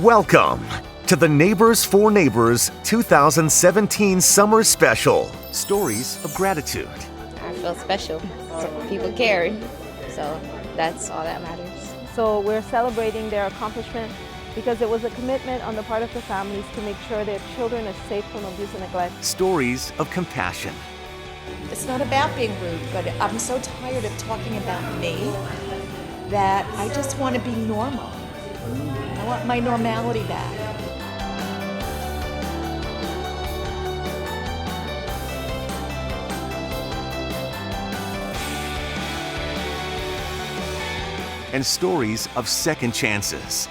Welcome to the Neighbors for Neighbors 2017 Summer Special, Stories of Gratitude. I feel special. So people care, so that's all that matters. So we're celebrating their accomplishment because it was a commitment on the part of the families to make sure their children are safe from abuse and neglect. Stories of compassion. It's not about being rude, but I'm so tired of talking about me that I just want to be normal. I want my normality back. And stories of second chances.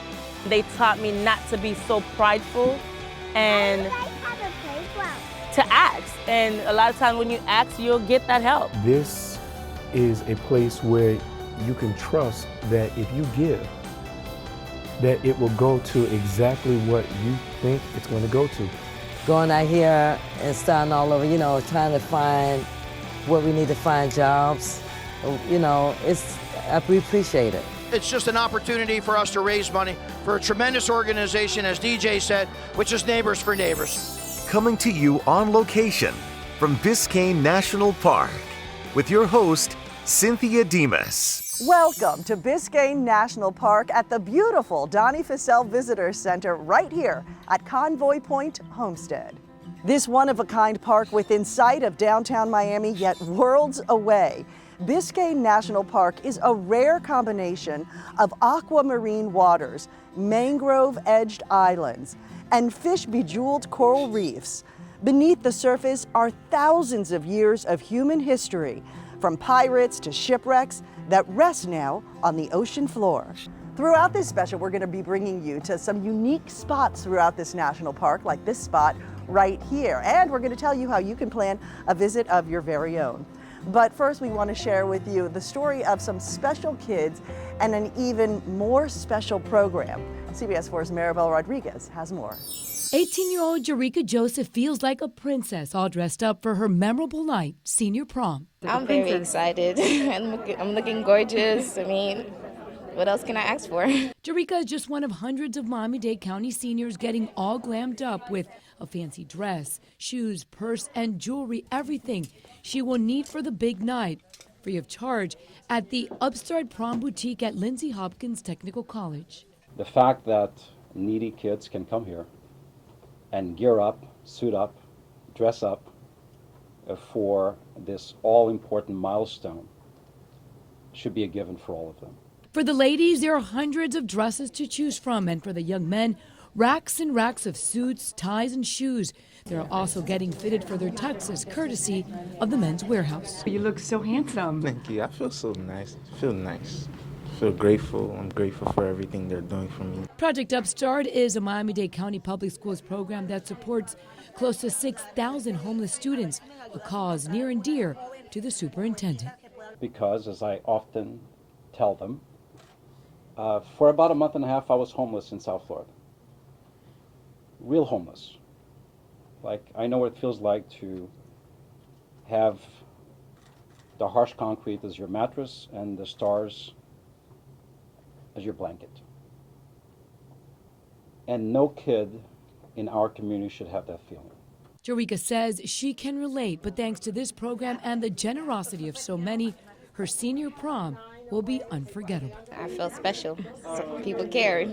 They taught me not to be so prideful and to ask. And a lot of times when you ask, you'll get that help. This is a place where you can trust that if you give, that it will go to exactly what you think it's going to go to. Going out here and starting all over, trying to find what we need to find jobs, we appreciate it. It's just an opportunity for us to raise money for a tremendous organization, as DJ said, which is Neighbors for Neighbors. Coming to you on location from Biscayne National Park with your host, Cynthia Demas. Welcome to Biscayne National Park at the beautiful Donnie Fissell Visitor Center right here at Convoy Point Homestead. This one-of-a-kind park within sight of downtown Miami, yet worlds away. Biscayne National Park is a rare combination of aquamarine waters, mangrove-edged islands, and fish-bejeweled coral reefs. Beneath the surface are thousands of years of human history, from pirates to shipwrecks that rest now on the ocean floor. Throughout this special, we're going to be bringing you to some unique spots throughout this national park, like this spot right here. And we're going to tell you how you can plan a visit of your very own. But first, we want to share with you the story of some special kids and an even more special program. CBS 4's Maribel Rodriguez has more. 18-year-old Jerika Joseph feels like a princess, all dressed up for her memorable night, senior prom. I'm very excited. I'm looking gorgeous. I mean, what else can I ask for? Jerika is just one of hundreds of Miami-Dade County seniors getting all glammed up with a fancy dress, shoes, purse, and jewelry, everything she will need for the big night, free of charge, at the upstart prom boutique at Lindsey Hopkins Technical College. The fact that needy kids can come here and gear up, suit up, dress up for this all-important milestone should be a given for all of them. For the ladies, there are hundreds of dresses to choose from, and for the young men, racks and racks of suits, ties, and shoes. They're also getting fitted for their tuxes, courtesy of the Men's Warehouse. You look so handsome. Thank you. I feel so nice. I feel nice. I feel grateful. I'm grateful for everything they're doing for me. Project Upstart is a Miami-Dade County Public Schools program that supports close to 6,000 homeless students, a cause near and dear to the superintendent. Because, as I often tell them, for about a month and a half, I was homeless in South Florida. Real homeless. Like, I know what it feels like to have the harsh concrete as your mattress and the stars as your blanket. And no kid in our community should have that feeling. Jerika says she can relate, but thanks to this program and the generosity of so many, her senior prom will be unforgettable. I feel special. So people care,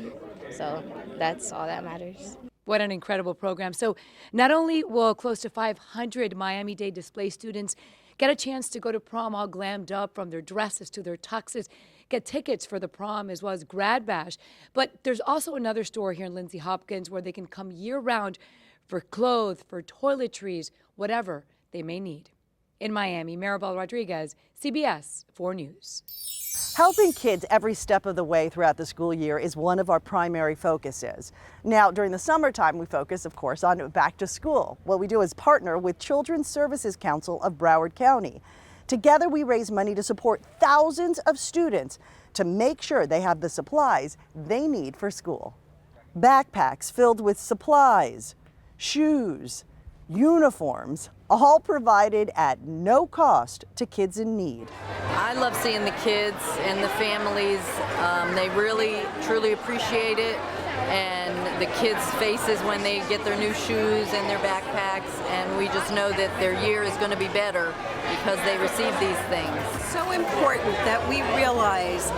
so that's all that matters. What an incredible program. So not only will close to 500 Miami-Dade displaced students get a chance to go to prom all glammed up, from their dresses to their tuxes, get tickets for the prom as well as Grad Bash, but there's also another store here in Lindsey Hopkins where they can come year-round for clothes, for toiletries, whatever they may need. In Miami, Maribel Rodriguez, CBS 4 News. Helping kids every step of the way throughout the school year is one of our primary focuses. Now, during the summertime, we focus, of course, on back to school. What we do is partner with Children's Services Council of Broward County. Together, we raise money to support thousands of students to make sure they have the supplies they need for school. Backpacks filled with supplies, shoes, uniforms, all provided at no cost to kids in need. I love seeing the kids and the families. They really, truly appreciate it, and the kids' faces when they get their new shoes and their backpacks, and we just know that their year is going to be better because they receive these things. So important that we realize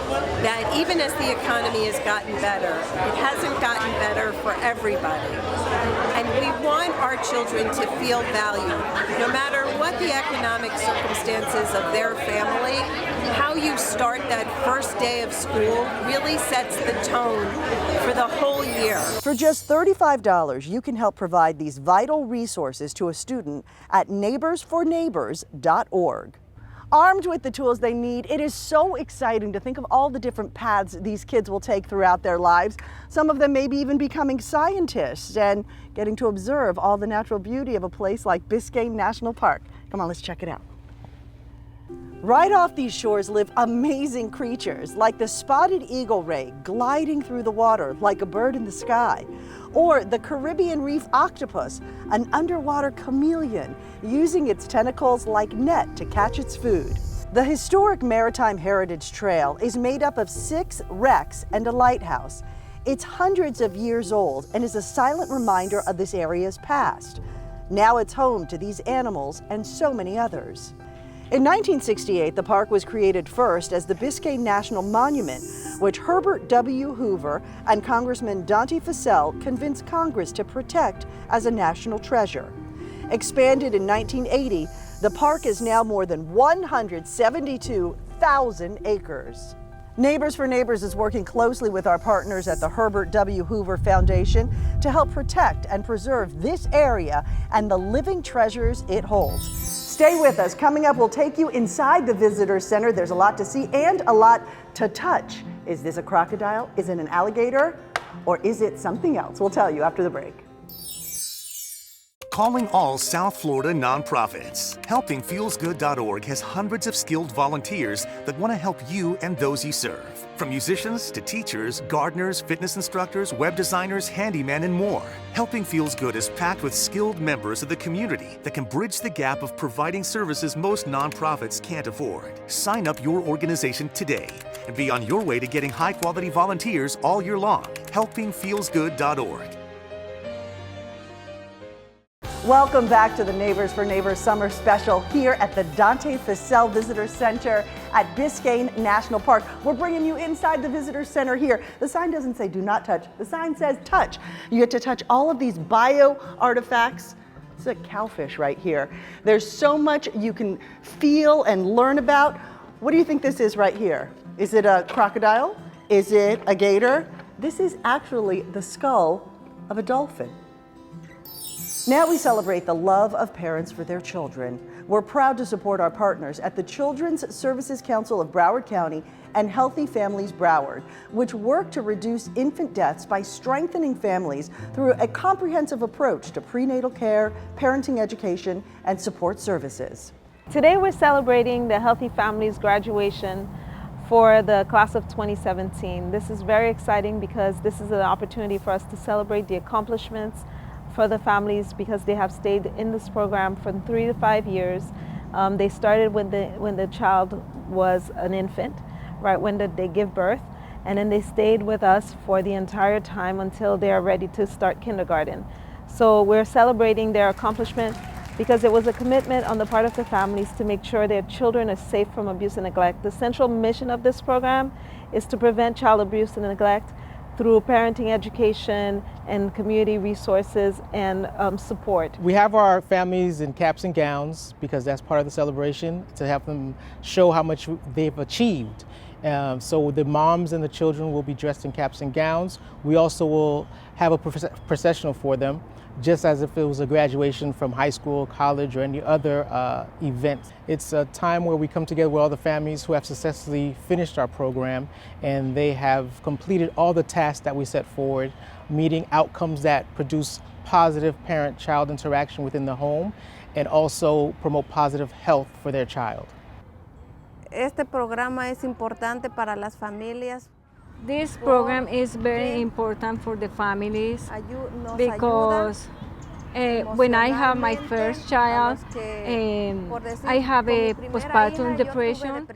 that even as the economy has gotten better, it hasn't gotten better for everybody. And we want our children to feel valued. No matter what the economic circumstances of their family, how you start that first day of school really sets the tone for the whole year. For just $35, you can help provide these vital resources to a student at neighborsforneighbors.org. Armed with the tools they need, it is so exciting to think of all the different paths these kids will take throughout their lives. Some of them maybe even becoming scientists and getting to observe all the natural beauty of a place like Biscayne National Park. Come on, let's check it out. Right off these shores live amazing creatures like the spotted eagle ray gliding through the water like a bird in the sky, or the Caribbean reef octopus, an underwater chameleon using its tentacles like net to catch its food. The historic Maritime Heritage Trail is made up of 6 wrecks and a lighthouse. It's hundreds of years old and is a silent reminder of this area's past. Now it's home to these animals and so many others. In 1968, the park was created first as the Biscayne National Monument, which Herbert W. Hoover and Congressman Dante Fascell convinced Congress to protect as a national treasure. Expanded in 1980, the park is now more than 172,000 acres. Neighbors for Neighbors is working closely with our partners at the Herbert W. Hoover Foundation to help protect and preserve this area and the living treasures it holds. Stay with us. Coming up, we'll take you inside the visitor center. There's a lot to see and a lot to touch. Is this a crocodile? Is it an alligator? Or is it something else? We'll tell you after the break. Calling all South Florida nonprofits. HelpingFeelsGood.org has hundreds of skilled volunteers that want to help you and those you serve. From musicians to teachers, gardeners, fitness instructors, web designers, handymen, and more. Helping Feels Good is packed with skilled members of the community that can bridge the gap of providing services most nonprofits can't afford. Sign up your organization today and be on your way to getting high-quality volunteers all year long. HelpingFeelsGood.org. Welcome back to the Neighbors for Neighbors Summer Special here at the Dante Fascell Visitor Center at Biscayne National Park. We're bringing you inside the Visitor Center here. The sign doesn't say do not touch. The sign says touch. You get to touch all of these bio artifacts. It's a cowfish right here. There's so much you can feel and learn about. What do you think this is right here? Is it a crocodile? Is it a gator? This is actually the skull of a dolphin. Now we celebrate the love of parents for their children. We're proud to support our partners at the Children's Services Council of Broward County and Healthy Families Broward, which work to reduce infant deaths by strengthening families through a comprehensive approach to prenatal care, parenting education, and support services. Today we're celebrating the Healthy Families graduation for the class of 2017. This is very exciting because this is an opportunity for us to celebrate the accomplishments for the families because they have stayed in this program from 3 to 5 years. They started when the child was an infant, right when they give birth, and then they stayed with us for the entire time until they are ready to start kindergarten. So we're celebrating their accomplishment because it was a commitment on the part of the families to make sure their children are safe from abuse and neglect. The central mission of this program is to prevent child abuse and neglect through parenting education and community resources and support. We have our families in caps and gowns because that's part of the celebration, to help them show how much they've achieved. So the moms and the children will be dressed in caps and gowns. We also will have a processional for them, just as if it was a graduation from high school, college, or any other event. It's a time where we come together with all the families who have successfully finished our program, and they have completed all the tasks that we set forward, meeting outcomes that produce positive parent-child interaction within the home, and also promote positive health for their child. Este programa es importante para las familias. This program is very important for the families because when I have my first child, I have a postpartum depression.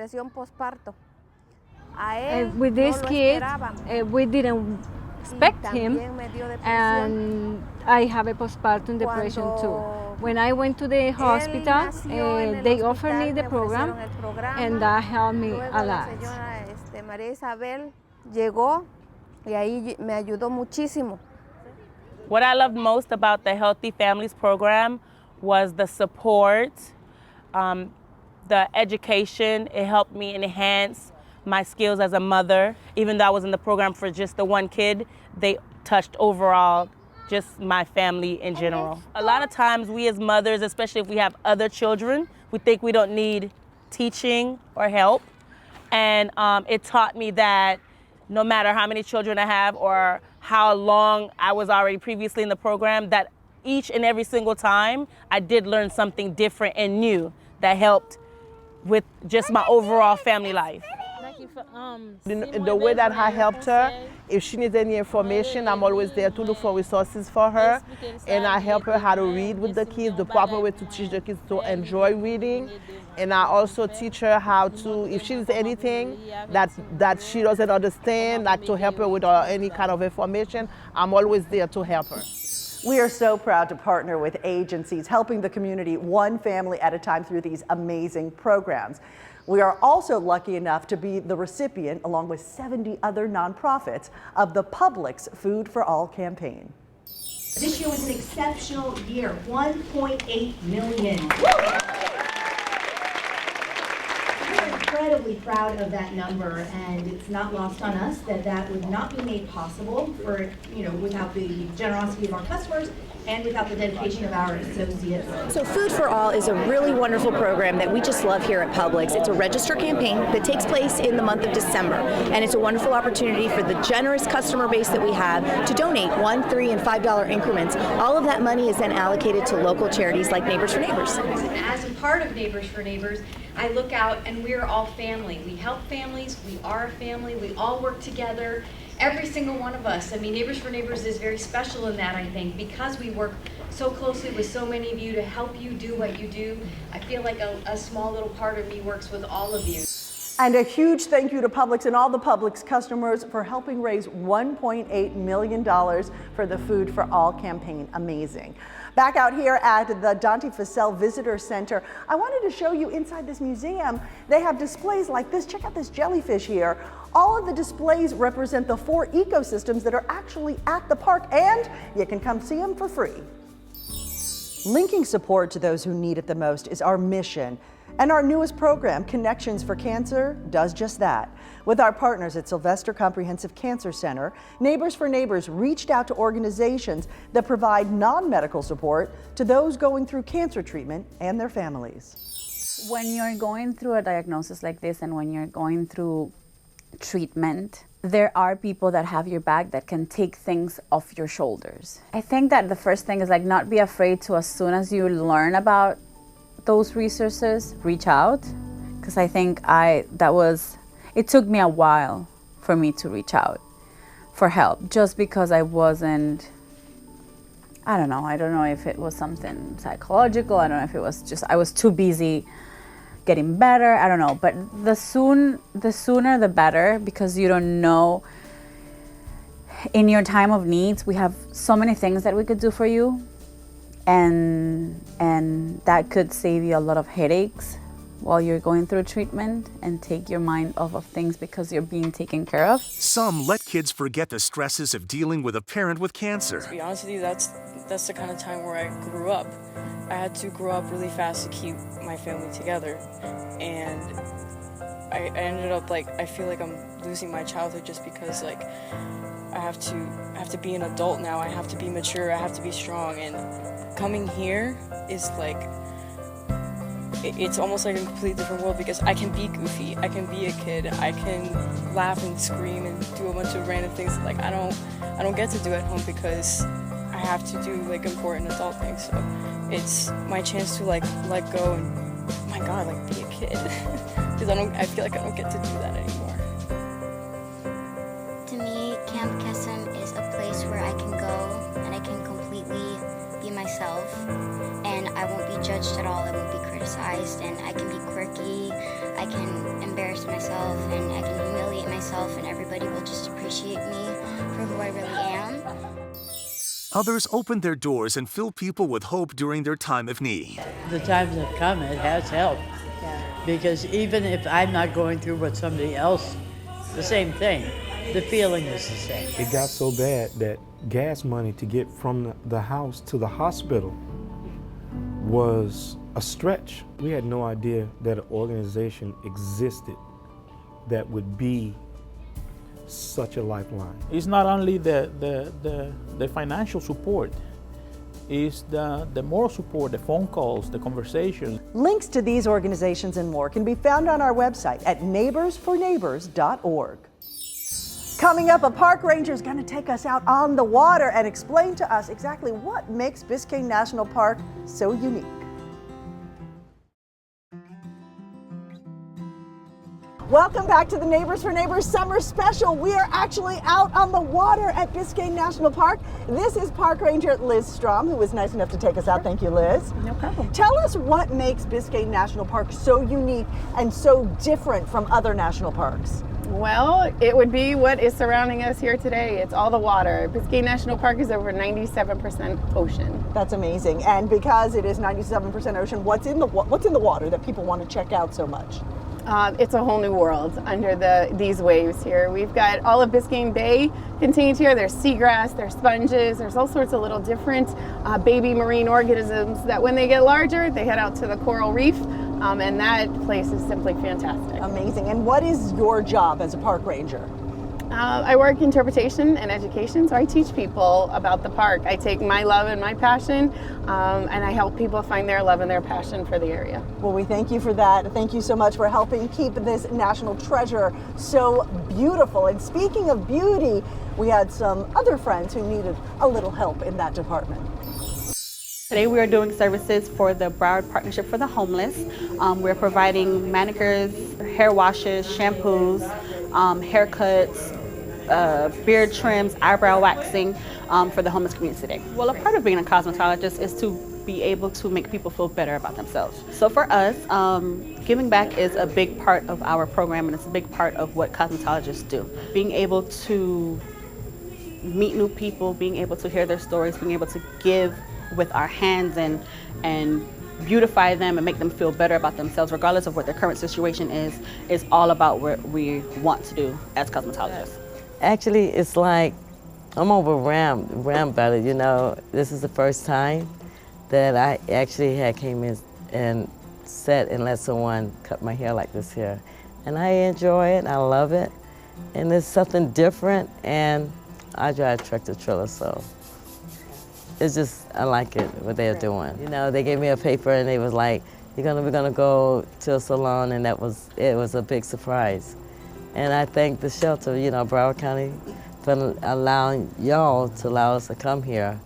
With this kid, we didn't expect him, and I have a postpartum depression too. When I went to the hospital, they offered me the program, and that helped me a lot. María Isabel llegó y ahí me ayudó muchísimo. What I loved most about the Healthy Families program was the support, the education. It helped me enhance my skills as a mother. Even though I was in the program for just the one kid, they touched overall just my family in general. A lot of times we as mothers, especially if we have other children, we think we don't need teaching or help. And it taught me that no matter how many children I have or how long I was already previously in the program, that each and every single time I did learn something different and new that helped with just my overall family life. The way that I helped her, if she needs any information, I'm always there to look for resources for her. And I help her how to read with the kids, the proper way to teach the kids to enjoy reading. And I also teach her how to, if she needs anything that she doesn't understand, like to help her with any kind of information, I'm always there to help her. We are so proud to partner with agencies helping the community one family at a time through these amazing programs. We are also lucky enough to be the recipient, along with 70 other nonprofits, of the Publix Food for All campaign. This year was an exceptional year, 1.8 million. We're incredibly proud of that number, and it's not lost on us that that would not be made possible for, without the generosity of our customers and without the dedication of our associates. So Food for All is a really wonderful program that we just love here at Publix. It's a register campaign that takes place in the month of December, and it's a wonderful opportunity for the generous customer base that we have to donate $1, $3, and $5 increments. All of that money is then allocated to local charities like Neighbors for Neighbors. As a part of Neighbors for Neighbors, I look out and we're all family. We help families, we are a family, we all work together. Every single one of us. I mean, Neighbors for Neighbors is very special in that, I think, because we work so closely with so many of you to help you do what you do. I feel like a small little part of me works with all of you. And a huge thank you to Publix and all the Publix customers for helping raise $1.8 million for the Food for All campaign. Amazing. Back out here at the Dante Fussell Visitor Center, I wanted to show you inside this museum. They have displays like this. Check out this jellyfish here. All of the displays represent the 4 ecosystems that are actually at the park, and you can come see them for free. Linking support to those who need it the most is our mission. And our newest program, Connections for Cancer, does just that. With our partners at Sylvester Comprehensive Cancer Center, Neighbors for Neighbors reached out to organizations that provide non-medical support to those going through cancer treatment and their families. When you're going through a diagnosis like this and when you're going through treatment, there are people that have your back that can take things off your shoulders. I think that the first thing is not be afraid to, as soon as you learn about those resources, reach out, because I think it took me a while for me to reach out for help, just because I don't know if it was something psychological, I don't know if it was just, I was too busy getting better, I don't know, but the sooner the better, because you don't know, in your time of needs, we have so many things that we could do for you, and that could save you a lot of headaches while you're going through treatment and take your mind off of things because you're being taken care of. Some let kids forget the stresses of dealing with a parent with cancer. To be honest with you, that's the kind of time where I grew up. I had to grow up really fast to keep my family together, and I ended up I feel like I'm losing my childhood just because I have to be an adult now. I have to be mature. I have to be strong, and coming here is it's almost like a completely different world, because I can be goofy, I can be a kid, I can laugh and scream and do a bunch of random things I don't get to do at home because I have to do important adult things. So it's my chance to let go and, oh my God, be a kid, because I feel like I don't get to do that anymore. To me, Camp Kesem is a place where I can go and I can completely be myself, and I won't be judged at all, I won't be criticized, and I can be quirky, I can embarrass myself, and I can humiliate myself, and everybody will just appreciate me. for who I really am. Others opened their doors and filled people with hope during their time of need. The times have come, it has helped. Because even if I'm not going through what somebody else, the same thing, the feeling is the same. It got so bad that gas money to get from the house to the hospital was a stretch. We had no idea that an organization existed that would be such a lifeline. It's not only the financial support, it's the moral support, the phone calls, the conversations. Links to these organizations and more can be found on our website at neighborsforneighbors.org. Coming up, a park ranger is going to take us out on the water and explain to us exactly what makes Biscayne National Park so unique. Welcome back to the Neighbors for Neighbors Summer Special. We are actually out on the water at Biscayne National Park. This is Park Ranger Liz Strom, who was nice enough to take us out. Thank you, Liz. No problem. Tell us what makes Biscayne National Park so unique and so different from other national parks. Well, it would be what is surrounding us here today. It's all the water. Biscayne National Park is over 97% ocean. That's amazing. And because it is 97% ocean, what's in the water that people want to check out so much? It's a whole new world under these waves here. We've got all of Biscayne Bay contained here. There's seagrass, there's sponges, there's all sorts of little different baby marine organisms that when they get larger, they head out to the coral reef. And that place is simply fantastic. Amazing. And what is your job as a park ranger? I work interpretation and education, so I teach people about the park. I take my love and my passion, and I help people find their love and their passion for the area. Well, we thank you for that. Thank you so much for helping keep this national treasure so beautiful. And speaking of beauty, we had some other friends who needed a little help in that department. Today we are doing services for the Broward Partnership for the Homeless. We're providing manicures, hair washes, shampoos, haircuts, beard trims, eyebrow waxing for the homeless community today. Well, a part of being a cosmetologist is to be able to make people feel better about themselves. So for us, giving back is a big part of our program, and it's a big part of what cosmetologists do. Being able to meet new people, being able to hear their stories, being able to give with our hands and beautify them and make them feel better about themselves, regardless of what their current situation is all about what we want to do as cosmetologists. Actually, it's like I'm overwhelmed by it. You know, this is the first time that I actually came in and sat and let someone cut my hair like this here. And I enjoy it, I love it, and it's something different, and I drive tractor trailer, so it's just, I like it, what they're doing. You know, they gave me a paper and they was like, we're gonna go to a salon, and it was a big surprise. And I thank the shelter, you know, Broward County, for allowing y'all to allow us to come here.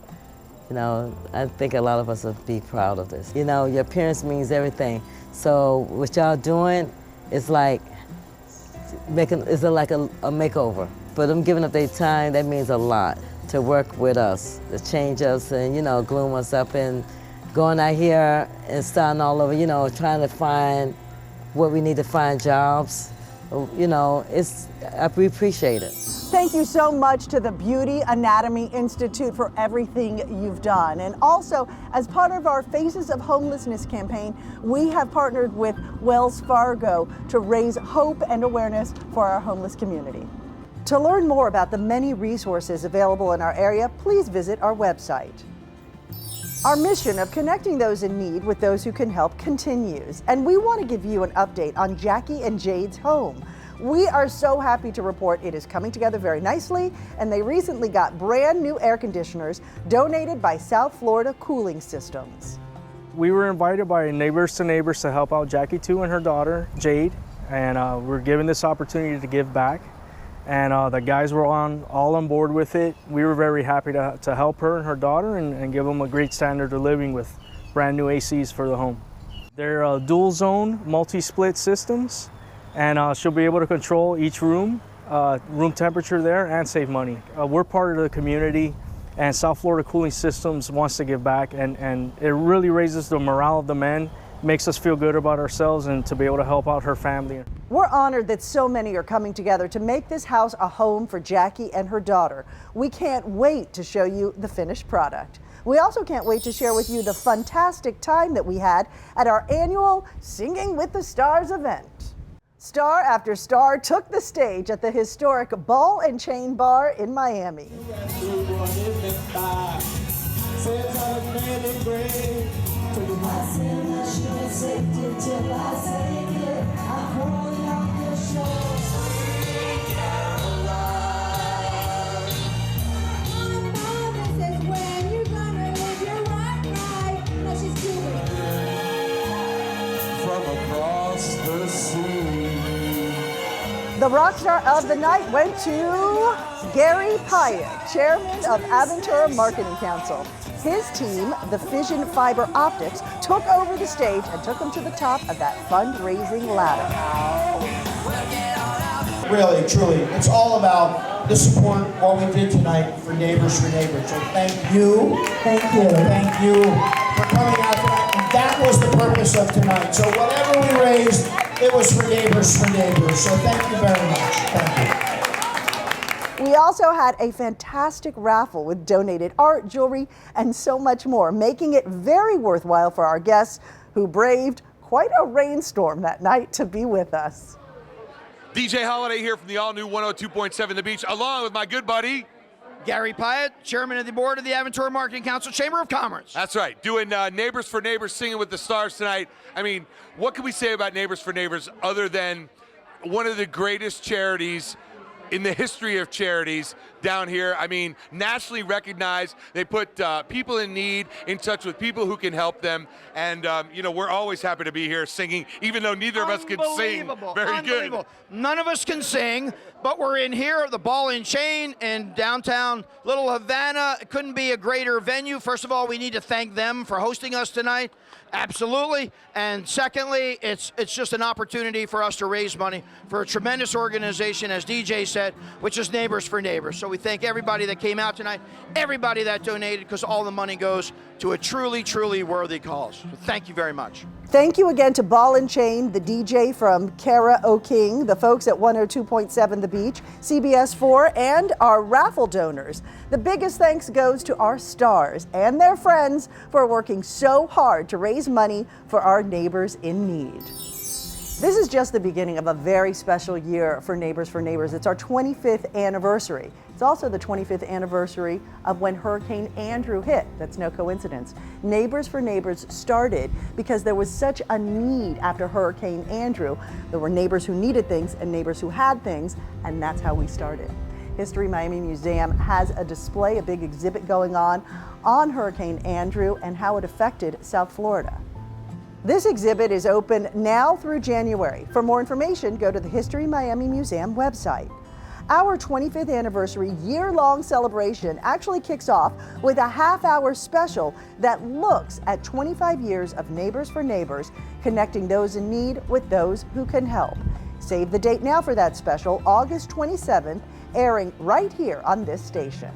You know, I think a lot of us would be proud of this. You know, your appearance means everything. So what y'all doing is like like a makeover. For them giving up their time, that means a lot. To work with us, to change us and, you know, gloom us up and going out here and starting all over, you know, trying to find what we need to find jobs. You know, we appreciate it. Thank you so much to the Beauty Anatomy Institute for everything you've done. And also, as part of our Faces of Homelessness campaign, we have partnered with Wells Fargo to raise hope and awareness for our homeless community. To learn more about the many resources available in our area, please visit our website. Our mission of connecting those in need with those who can help continues, and we want to give you an update on Jackie and Jade's home. We are so happy to report it is coming together very nicely, and they recently got brand new air conditioners donated by South Florida Cooling Systems. We were invited by Neighbors to Neighbors to help out Jackie too and her daughter, Jade, and we're given this opportunity to give back. And the guys were all on board with it. We were very happy to help her and her daughter and give them a great standard of living with brand new ACs for the home. They're dual zone, multi-split systems, and she'll be able to control each room, room temperature there, and save money. We're part of the community, and South Florida Cooling Systems wants to give back, and it really raises the morale of the men makes us feel good about ourselves and to be able to help out her family. We're honored that so many are coming together to make this house a home for Jackie and her daughter. We can't wait to show you the finished product. We also can't wait to share with you the fantastic time that we had at our annual Singing with the Stars event. Star after star took the stage at the historic Ball and Chain Bar in Miami. The rock star of the night went to Gary Pyatt, chairman of Aventura Marketing Council. His team, the Fission Fiber Optics, took over the stage and took them to the top of that fundraising ladder. Really, truly, it's all about the support, what we did tonight for Neighbors for Neighbors. So thank you. Thank you. Thank you for coming out tonight. And that was the purpose of tonight. So whatever we raised, it was for Neighbors for Neighbors. So thank you very much. Thank you. We also had a fantastic raffle with donated art, jewelry, and so much more, making it very worthwhile for our guests who braved quite a rainstorm that night to be with us. DJ Holiday here from the all-new 102.7 The Beach, along with my good buddy, Gary Pyatt, chairman of the board of the Aventura Marketing Council Chamber of Commerce. That's right, doing Neighbors for Neighbors, Singing with the Stars tonight. I mean, what can we say about Neighbors for Neighbors other than one of the greatest charities in the history of charities down here? I mean, nationally recognized. They put people in need in touch with people who can help them. And, you know, we're always happy to be here singing, even though neither of us can sing very good. None of us can sing, but we're in here at the Ball and Chain in downtown Little Havana. It couldn't be a greater venue. First of all, we need to thank them for hosting us tonight. Absolutely. And secondly, it's just an opportunity for us to raise money for a tremendous organization, as DJ said, which is Neighbors for Neighbors. So we thank everybody that came out tonight, everybody that donated, because all the money goes to a truly, truly worthy cause. So thank you very much. Thank you again to Ball and Chain, the DJ from Kara O'King, the folks at 102.7 The Beach, CBS 4, and our raffle donors. The biggest thanks goes to our stars and their friends for working so hard to raise money for our neighbors in need. This is just the beginning of a very special year for Neighbors for Neighbors. It's our 25th anniversary. It's also the 25th anniversary of when Hurricane Andrew hit. That's no coincidence. Neighbors for Neighbors started because there was such a need after Hurricane Andrew. There were neighbors who needed things and neighbors who had things, and that's how we started. History Miami Museum has a display, a big exhibit going on Hurricane Andrew and how it affected South Florida. This exhibit is open now through January. For more information, go to the History Miami Museum website. Our 25th anniversary year-long celebration actually kicks off with a half-hour special that looks at 25 years of Neighbors for Neighbors, connecting those in need with those who can help. Save the date now for that special, August 27th, airing right here on this station.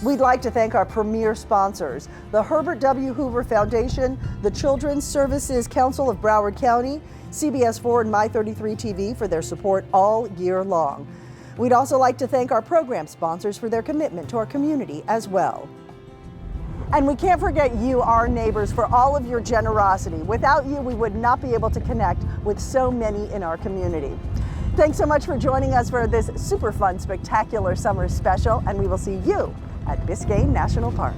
We'd like to thank our premier sponsors, the Herbert W. Hoover Foundation, the Children's Services Council of Broward County, CBS 4 and My33 TV for their support all year long. We'd also like to thank our program sponsors for their commitment to our community as well. And we can't forget you, our neighbors, for all of your generosity. Without you, we would not be able to connect with so many in our community. Thanks so much for joining us for this super fun, spectacular summer special, and we will see you at Biscayne National Park.